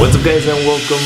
What's up guys, and welcome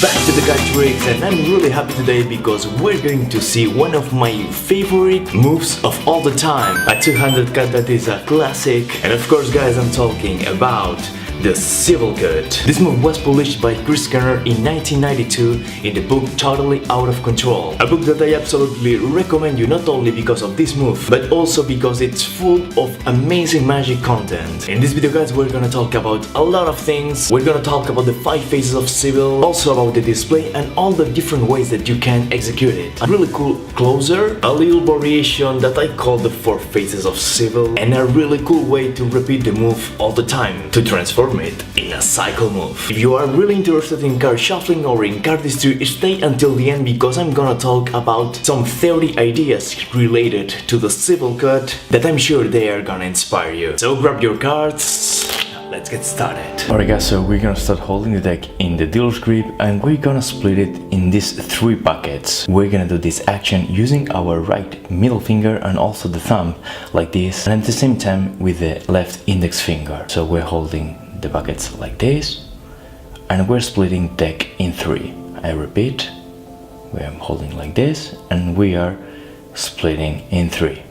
back to the Cardistry, and I'm really happy today because we're going to see one of my favorite moves of all the time, a 200 cut that is a classic. And of course guys, I'm talking about the Sybil cut. This move was published by Chris Kenner in 1992 in the book Totally Out of Control, a book that I absolutely recommend you, not only because of this move but also because it's full of amazing magic content. In this video guys, we're gonna talk about a lot of things. We're gonna talk about the 5 Faces of Sybil, also about the display and all the different ways that you can execute it. A really cool closer, a little variation that I call the 4 Faces of Sybil, and a really cool way to repeat the move all the time to transform it in a cycle move. If you are really interested in card shuffling or in cardistry, stay until the end because I'm gonna talk about some theory ideas related to the Sybil cut that I'm sure they are gonna inspire you. So grab your cards, let's get started. Alright guys, so we're gonna start holding the deck in the dealer's grip and we're gonna split it in these 3 buckets. We're gonna do this action using our right middle finger and also the thumb like this, and at the same time with the left index finger. So we're holding the buckets like this and we're splitting the deck in 3. I repeat, we are holding like this and we are splitting in 3.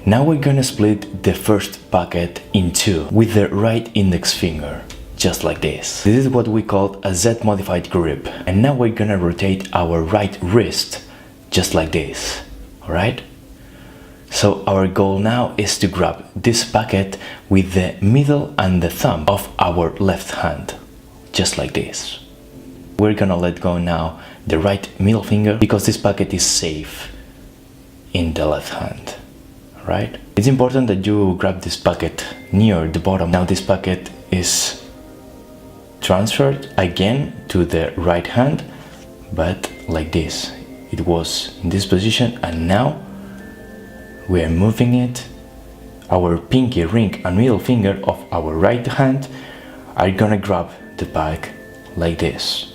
Now we're gonna split the first bucket in 2 with the right index finger, just like this. This is what we call a Z modified grip. And now we're gonna rotate our right wrist, just like this, alright? So our goal now is to grab this bucket with the middle and the thumb of our left hand, just like this. We're gonna let go now the right middle finger because this bucket is safe in the left hand, right? It's important that you grab this bucket near the bottom. Now this bucket is transferred again to the right hand, but like this. It was in this position and now we are moving it. Our pinky, ring and middle finger of our right hand are gonna grab the bag like this,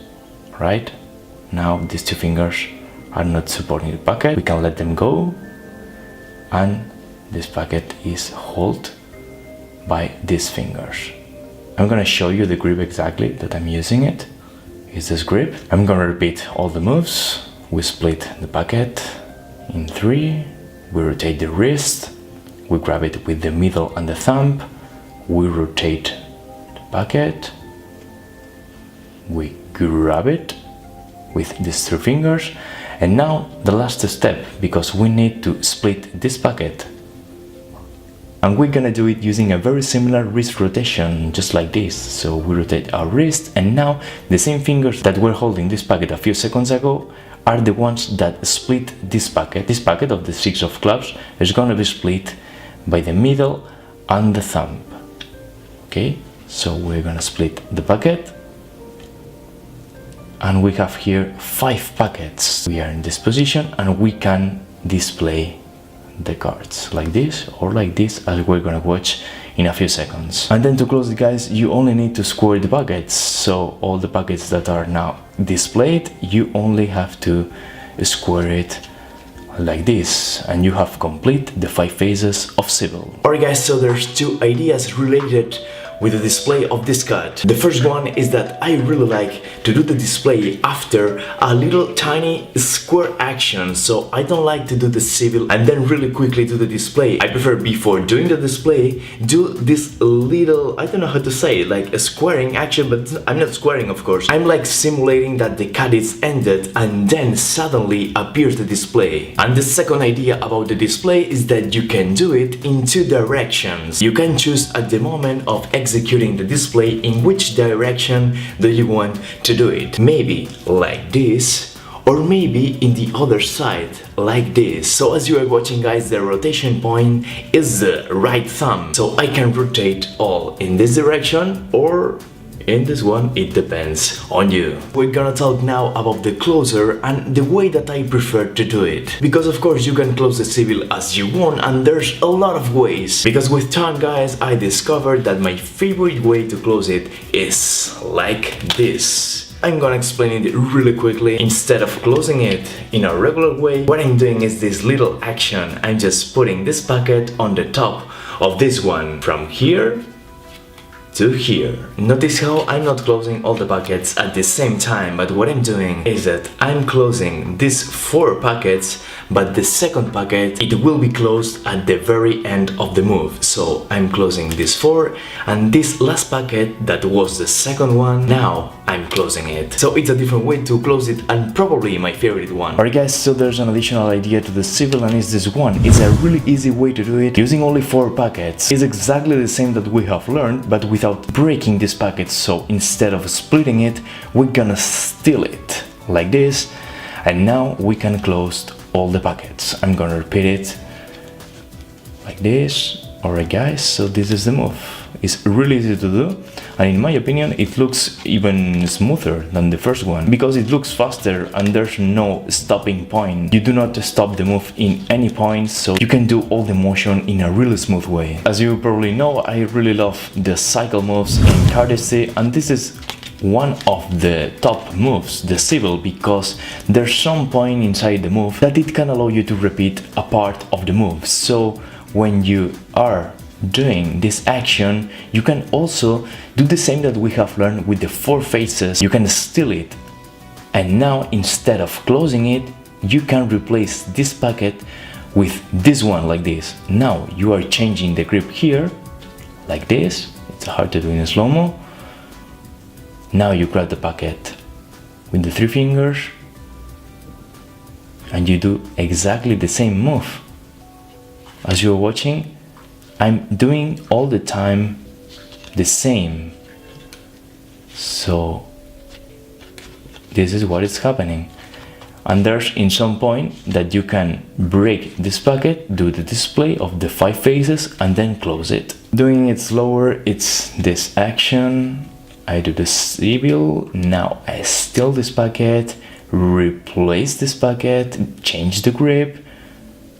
right? Now these 2 fingers are not supporting the bucket. We can let them go and this bucket is held by these fingers. I'm gonna show you the grip exactly that I'm using it. Is this grip. I'm gonna repeat all the moves. We split the bucket in 3. We rotate the wrist, we grab it with the middle and the thumb, we rotate the bucket, we grab it with these 3 fingers, and now the last step, because we need to split this bucket. And we're gonna do it using a very similar wrist rotation, just like this. So we rotate our wrist, and now the same fingers that were holding this bucket a few seconds ago are the ones that split this bucket. This bucket of the 6 of clubs is gonna be split by the middle and the thumb. Okay, so we're gonna split the bucket and we have here 5 buckets. We are in this position and we can display the cards like this or like this, as we're gonna watch in a few seconds. And then to close it guys, you only need to square the buckets. So all the buckets that are now displayed, you only have to square it like this and you have complete the 5 Faces of Sybil. Alright guys, so there's 2 ideas related with the display of this cut. The first one is that I really like to do the display after a little tiny square action. So I don't like to do the Sybil and then really quickly do the display. I prefer before doing the display, do this little, I don't know how to say, like a squaring action, but I'm not squaring of course. I'm like simulating that the cut is ended and then suddenly appears the display. And the second idea about the display is that you can do it in 2 directions. You can choose at the moment of executing the display in which direction do you want to do it. Maybe like this, or maybe in the other side like this. So as you are watching guys, the rotation point is the right thumb, so I can rotate all in this direction or in this one, it depends on you. We're gonna talk now about the closer and the way that I prefer to do it. Because of course you can close the Sybil as you want and there's a lot of ways. Because with time guys, I discovered that my favorite way to close it is like this. I'm gonna explain it really quickly. Instead of closing it in a regular way, what I'm doing is this little action. I'm just putting this bucket on the top of this one from here to here. Notice how I'm not closing all the packets at the same time, but what I'm doing is that I'm closing these 4 packets, but the second packet, it will be closed at the very end of the move. So I'm closing these 4, and this last packet that was the second one, now I'm closing it. So it's a different way to close it, and probably my favorite one. Alright guys, so there's an additional idea to the Sybil, and it's this one. It's a really easy way to do it using only 4 packets. It's exactly the same that we have learned, but without breaking this packet. So instead of splitting it, we're gonna steal it like this, and now we can close all the packets. I'm gonna repeat it like this. Alright guys, so this is the move. It's really easy to do, and in my opinion it looks even smoother than the first one because it looks faster and there's no stopping point. You do not stop the move in any point, so you can do all the motion in a really smooth way. As you probably know, I really love the cycle moves in Cardistry, and this is one of the top moves, the Sybil, because there's some point inside the move that it can allow you to repeat a part of the move. So when you are doing this action, you can also do the same that we have learned with the 4 faces. You can steal it, and now instead of closing it, you can replace this packet with this one like this. Now you are changing the grip here like this. It's hard to do in slow-mo. Now you grab the packet with the 3 fingers and you do exactly the same move. As you're watching, I'm doing all the time the same. So this is what is happening. And there's in some point that you can break this packet, do the display of the 5 faces, and then close it. Doing it slower, it's this action. I do the Sybil, now I steal this packet, replace this packet, change the grip,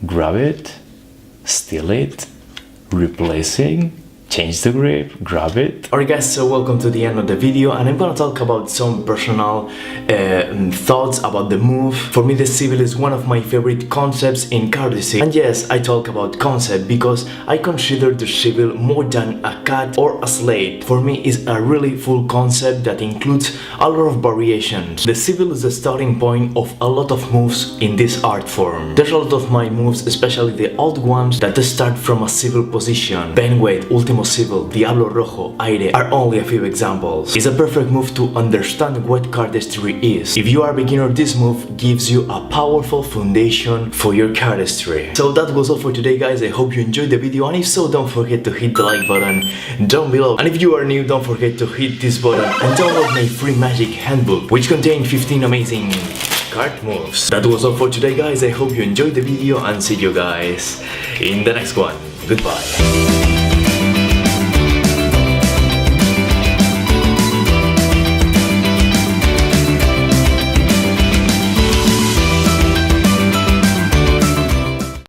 grab it, steal it, replacing, change the grip, grab it. Alright guys, so welcome to the end of the video, and I'm gonna talk about some personal thoughts about the move. For me, the Sybil is one of my favorite concepts in Cardistry. And yes, I talk about concept because I consider the Sybil more than a cut or a slate. For me, it's a really full concept that includes a lot of variations. The Sybil is the starting point of a lot of moves in this art form. There's a lot of my moves, especially the old ones, that start from a Sybil position. Benweight, Ultimo Sybil, Diablo Rojo, Aire are only a few examples. It's a perfect move to understand what cardistry is. If you are a beginner, this move gives you a powerful foundation for your cardistry. So that was all for today guys, I hope you enjoyed the video, and if so, don't forget to hit the like button down below. And if you are new, don't forget to hit this button and download my free magic handbook, which contains 15 amazing card moves. That was all for today guys, I hope you enjoyed the video, and see you guys in the next one. Goodbye.